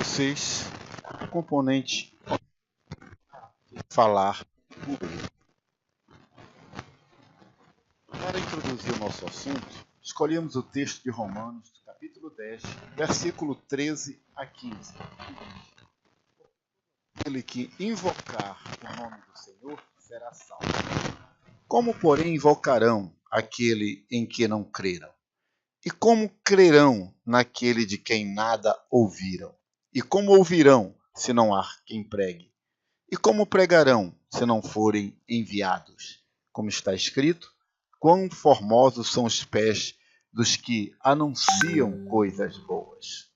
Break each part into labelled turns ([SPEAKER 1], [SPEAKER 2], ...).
[SPEAKER 1] vocês o componente falar. Para introduzir o nosso assunto, escolhemos o texto de Romanos, capítulo 10, versículo 13 a 15. Aquele que invocar o nome do Senhor será salvo. Como, porém, invocarão aquele em que não creram? E como crerão naquele de quem nada ouviram? E como ouvirão, se não há quem pregue? E como pregarão, se não forem enviados? Como está escrito, quão formosos são os pés dos que anunciam coisas boas.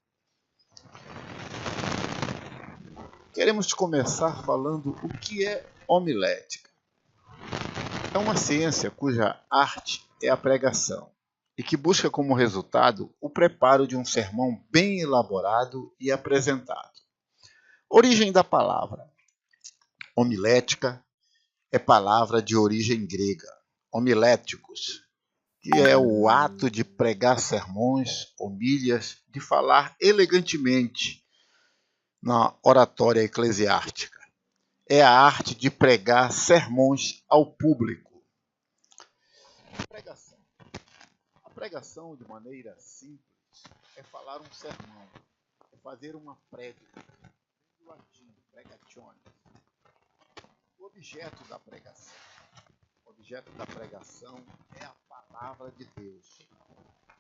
[SPEAKER 1] Queremos começar falando o que é homilética. É uma ciência cuja arte é a pregação e que busca como resultado o preparo de um sermão bem elaborado e apresentado. Origem da palavra. Homilética é palavra de origem grega, homiléticos, que é o ato de pregar sermões, homílias, de falar elegantemente na oratória eclesiástica. É a arte de pregar sermões ao público. Pregação. A pregação, de maneira simples, é falar um sermão, é fazer uma prédica, do latim, pregatione. O objeto da pregação. O objeto da pregação é a palavra de Deus.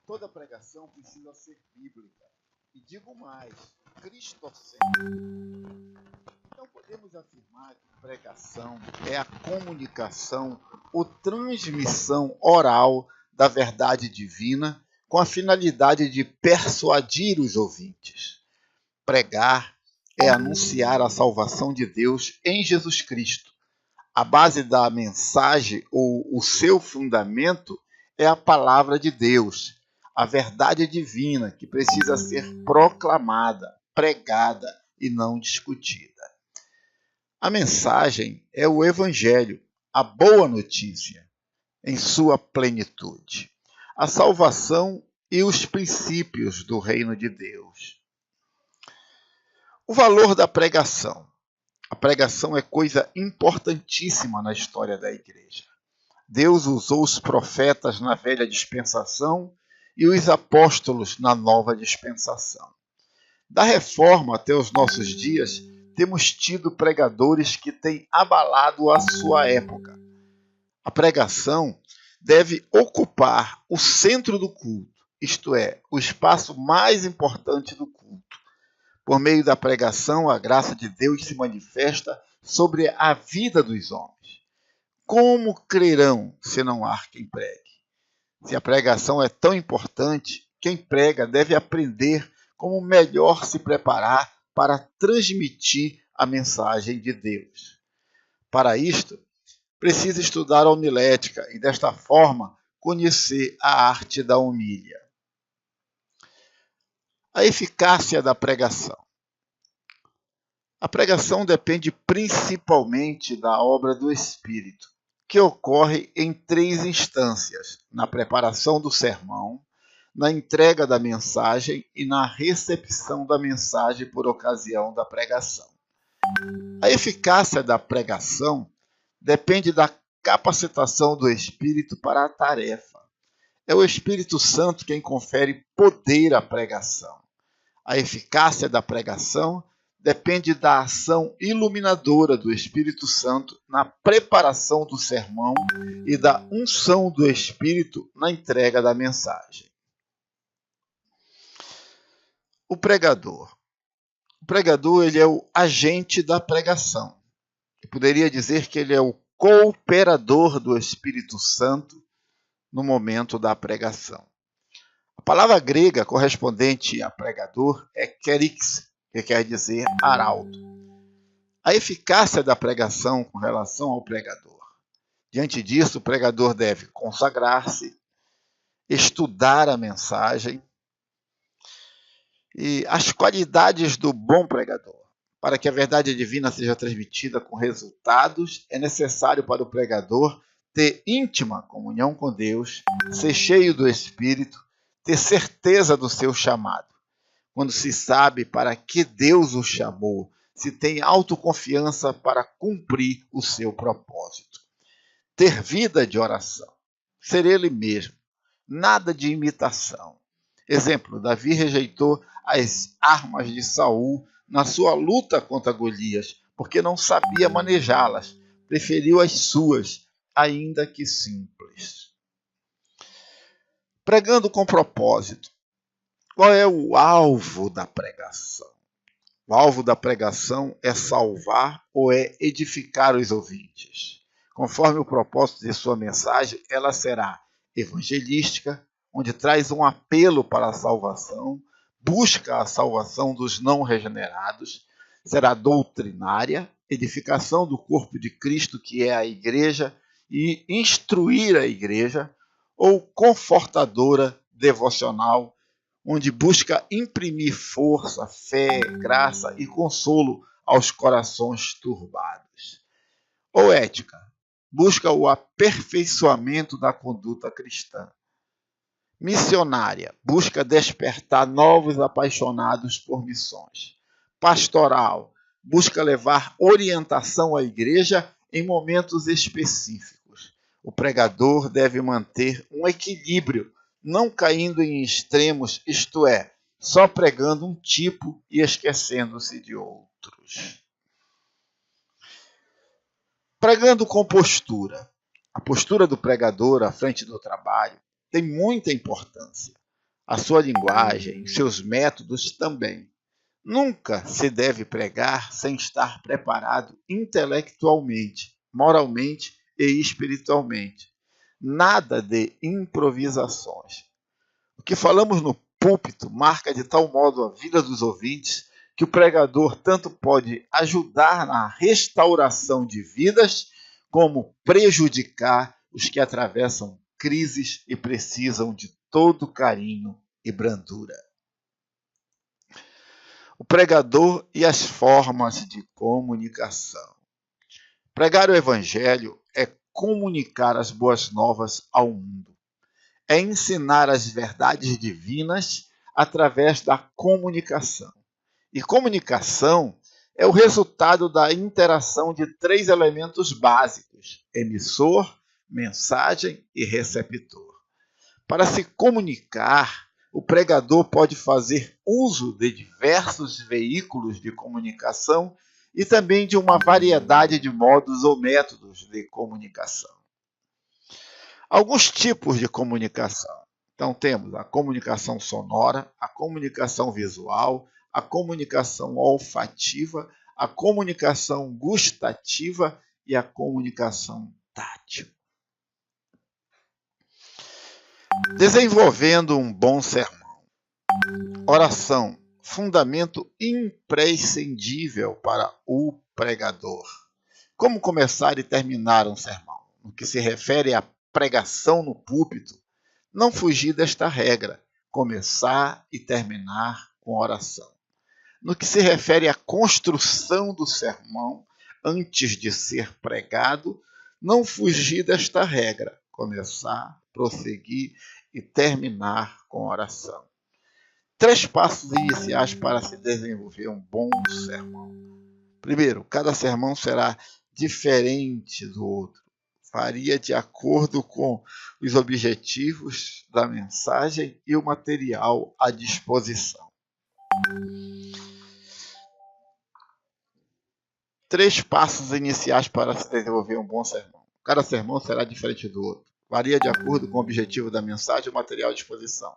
[SPEAKER 1] Toda pregação precisa ser bíblica. E digo mais, cristocêntrica. Então podemos afirmar que pregação é a comunicação ou transmissão oral da verdade divina com a finalidade de persuadir os ouvintes. Pregar é anunciar a salvação de Deus em Jesus Cristo. A base da mensagem ou o seu fundamento é a palavra de Deus, a verdade divina que precisa ser proclamada, pregada e não discutida. A mensagem é o Evangelho, a boa notícia, em sua plenitude, a salvação e os princípios do reino de Deus. O valor da pregação. A pregação é coisa importantíssima na história da igreja. Deus usou os profetas na velha dispensação e os apóstolos na nova dispensação. Da reforma até os nossos dias, temos tido pregadores que têm abalado a sua época. A pregação deve ocupar o centro do culto, isto é, o espaço mais importante do culto. Por meio da pregação, a graça de Deus se manifesta sobre a vida dos homens. Como crerão se não há quem pregue? Se a pregação é tão importante, quem prega deve aprender como melhor se preparar para transmitir a mensagem de Deus. Para isto, precisa estudar a homilética e, desta forma, conhecer a arte da homília. A eficácia da pregação. A pregação depende principalmente da obra do Espírito, que ocorre em 3 instâncias: na preparação do sermão, na entrega da mensagem e na recepção da mensagem por ocasião da pregação. A eficácia da pregação depende da capacitação do Espírito para a tarefa. É o Espírito Santo quem confere poder à pregação. A eficácia da pregação depende da ação iluminadora do Espírito Santo na preparação do sermão e da unção do Espírito na entrega da mensagem. O pregador. O pregador ele é o agente da pregação. Eu poderia dizer que ele é o cooperador do Espírito Santo no momento da pregação. A palavra grega correspondente a pregador é kerix, que quer dizer arauto. A eficácia da pregação com relação ao pregador. Diante disso, o pregador deve consagrar-se, estudar a mensagem e as qualidades do bom pregador. Para que a verdade divina seja transmitida com resultados, é necessário para o pregador ter íntima comunhão com Deus, ser cheio do Espírito, ter certeza do seu chamado. quando se sabe para que Deus o chamou, se tem autoconfiança para cumprir o seu propósito. Ter vida de oração, ser ele mesmo, nada de imitação. Exemplo, Davi rejeitou as armas de Saul na sua luta contra Golias, porque não sabia manejá-las, preferiu as suas, ainda que simples. Pregando com propósito. Qual é o alvo da pregação? O alvo da pregação é salvar ou é edificar os ouvintes. Conforme o propósito de sua mensagem, ela será evangelística, onde traz um apelo para a salvação, busca a salvação dos não regenerados, será doutrinária, edificação do corpo de Cristo, que é a igreja, e instruir a igreja, ou confortadora, devocional, onde busca imprimir força, fé, graça e consolo aos corações turbados. Ou ética, busca o aperfeiçoamento da conduta cristã. Missionária, busca despertar novos apaixonados por missões. Pastoral, busca levar orientação à igreja em momentos específicos. O pregador deve manter um equilíbrio, não caindo em extremos, isto é, só pregando um tipo e esquecendo-se de outros. Pregando com postura. A postura do pregador à frente do trabalho tem muita importância. A sua linguagem, seus métodos também. Nunca se deve pregar sem estar preparado intelectualmente, moralmente e espiritualmente. Nada de improvisações. O que falamos no púlpito marca de tal modo a vida dos ouvintes que o pregador tanto pode ajudar na restauração de vidas, como prejudicar os que atravessam crises e precisam de todo carinho e brandura. O pregador e as formas de comunicação. Pregar o evangelho é comunicar as boas novas ao mundo. É ensinar as verdades divinas através da comunicação. E comunicação é o resultado da interação de 3 elementos básicos: emissor, mensagem e receptor. Para se comunicar, o pregador pode fazer uso de diversos veículos de comunicação e também de uma variedade de modos ou métodos de comunicação. Alguns tipos de comunicação. Então temos a comunicação sonora, a comunicação visual, a comunicação olfativa, a comunicação gustativa e a comunicação tátil. Desenvolvendo um bom sermão. Oração, fundamento imprescindível para o pregador. Como começar e terminar um sermão? No que se refere à pregação no púlpito, não fugir desta regra, começar e terminar com oração. No que se refere à construção do sermão, antes de ser pregado, não fugir desta regra, começar, prosseguir e terminar com oração. 3 passos iniciais para se desenvolver um bom sermão. Primeiro, cada sermão será diferente do outro. Varia de acordo com os objetivos da mensagem e o material à disposição. 3 passos iniciais para se desenvolver um bom sermão. Cada sermão será diferente do outro. Varia de acordo com o objetivo da mensagem e o material à disposição.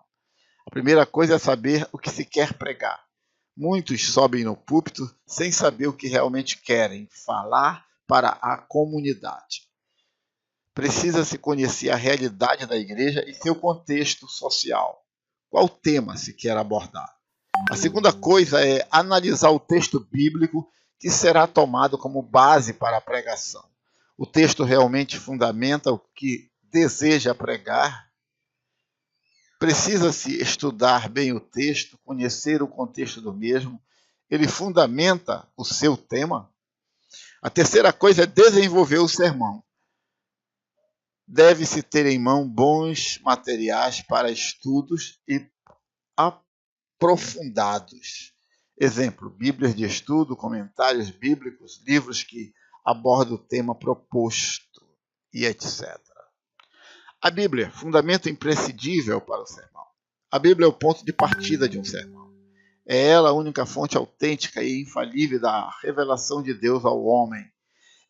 [SPEAKER 1] A primeira coisa é saber o que se quer pregar. Muitos sobem no púlpito sem saber o que realmente querem falar para a comunidade. Precisa-se conhecer a realidade da igreja e seu contexto social. Qual tema se quer abordar? A segunda coisa é analisar o texto bíblico que será tomado como base para a pregação. O texto realmente fundamenta o que deseja pregar? Precisa-se estudar bem o texto, conhecer o contexto do mesmo. Ele fundamenta o seu tema? A terceira coisa é desenvolver o sermão. Deve-se ter em mão bons materiais para estudos e aprofundados. Exemplo, Bíblias de estudo, comentários bíblicos, livros que abordam o tema proposto e etc. A Bíblia, fundamento imprescindível para o sermão. A Bíblia é o ponto de partida de um sermão. É ela a única fonte autêntica e infalível da revelação de Deus ao homem.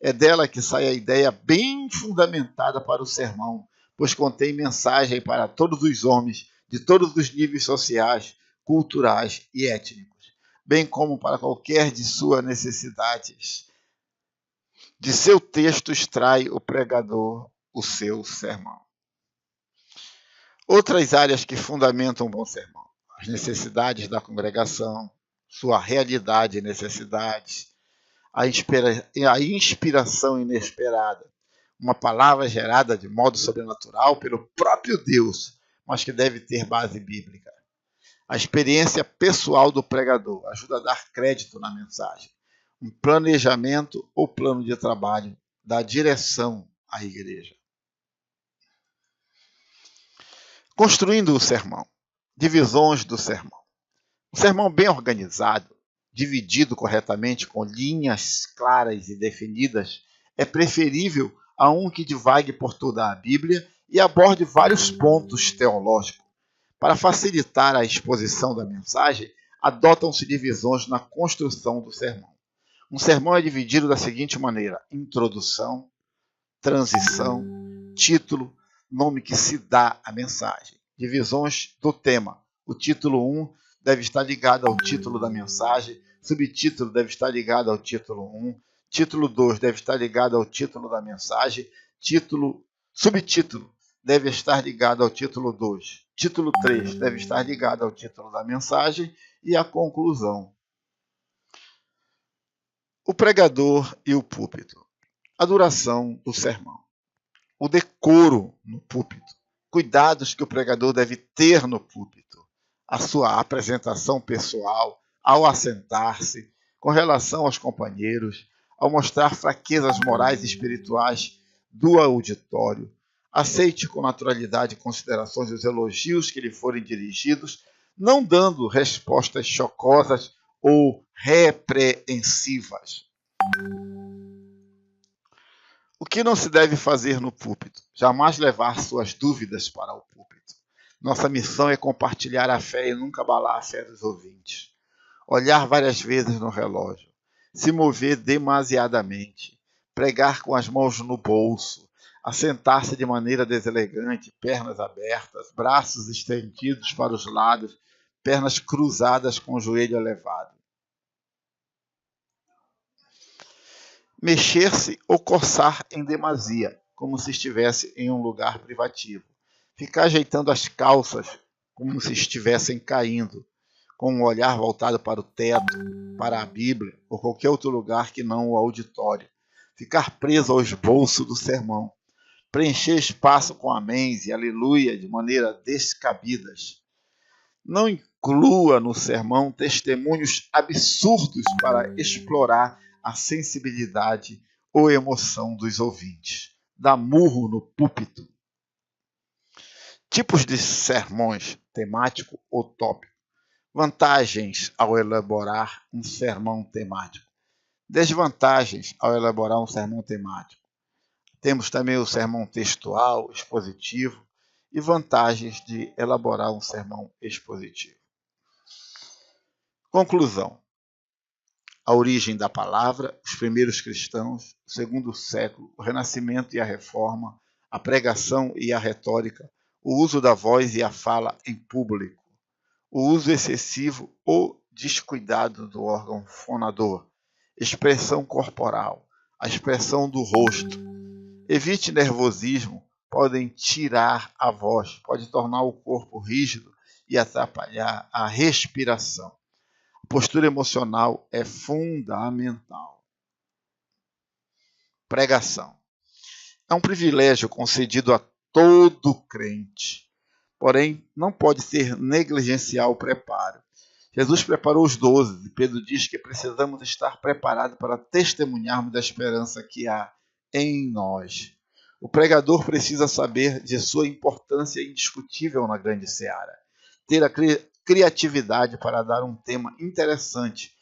[SPEAKER 1] É dela que sai a ideia bem fundamentada para o sermão, pois contém mensagem para todos os homens, de todos os níveis sociais, culturais e étnicos, bem como para qualquer de suas necessidades. De seu texto extrai o pregador o seu sermão. Outras áreas que fundamentam um bom sermão: as necessidades da congregação, sua realidade e necessidades, a inspiração inesperada, uma palavra gerada de modo sobrenatural pelo próprio Deus, mas que deve ter base bíblica. A experiência pessoal do pregador ajuda a dar crédito na mensagem. Um planejamento ou plano de trabalho dá direção à igreja. Construindo o sermão. Divisões do sermão. Um sermão bem organizado, dividido corretamente com linhas claras e definidas, é preferível a um que divague por toda a Bíblia e aborde vários pontos teológicos. Para facilitar a exposição da mensagem, adotam-se divisões na construção do sermão. Um sermão é dividido da seguinte maneira: introdução, transição, título, nome que se dá à mensagem. Divisões do tema. O título 1 deve estar ligado ao título da mensagem, subtítulo deve estar ligado ao título 1, título 2 deve estar ligado ao título da mensagem, subtítulo deve estar ligado ao título 2, título 3 deve estar ligado ao título da mensagem e a conclusão. O pregador e o púlpito. A duração do sermão. O decoro no púlpito. Cuidados que o pregador deve ter no púlpito. A sua apresentação pessoal, ao assentar-se, com relação aos companheiros, ao mostrar fraquezas morais e espirituais do auditório. Aceite com naturalidade considerações dos elogios que lhe forem dirigidos, não dando respostas chocosas ou repreensivas. O que não se deve fazer no púlpito? Jamais levar suas dúvidas para o púlpito. Nossa missão é compartilhar a fé e nunca abalar a fé dos ouvintes. Olhar várias vezes no relógio. Se mover demasiadamente. Pregar com as mãos no bolso. Assentar-se de maneira deselegante, pernas abertas, braços estendidos para os lados, pernas cruzadas com o joelho elevado. Mexer-se ou coçar em demasia, como se estivesse em um lugar privativo. Ficar ajeitando as calças, como se estivessem caindo, com um olhar voltado para o teto, para a Bíblia ou qualquer outro lugar que não o auditório. Ficar preso aos bolsos do sermão. Preencher espaço com améns e aleluia de maneira descabidas. Não inclua no sermão testemunhos absurdos para explorar a sensibilidade ou emoção dos ouvintes. Dá murro no púlpito. Tipos de sermões, temático ou tópico. Vantagens ao elaborar um sermão temático. Desvantagens ao elaborar um sermão temático. Temos também o sermão textual, expositivo, e vantagens de elaborar um sermão expositivo. Conclusão. A origem da palavra, os primeiros cristãos, o segundo século, o Renascimento e a Reforma, a pregação e a retórica, o uso da voz e a fala em público, o uso excessivo ou descuidado do órgão fonador, expressão corporal, a expressão do rosto. Evite nervosismo, podem tirar a voz, pode tornar o corpo rígido e atrapalhar a respiração. A postura emocional é fundamental. Pregação. É um privilégio concedido a todo crente, porém não pode ser negligenciar o preparo. Jesus preparou os 12 e Pedro diz que precisamos estar preparados para testemunharmos da esperança que há em nós. O pregador precisa saber de sua importância indiscutível na grande seara, ter a criatividade para dar um tema interessante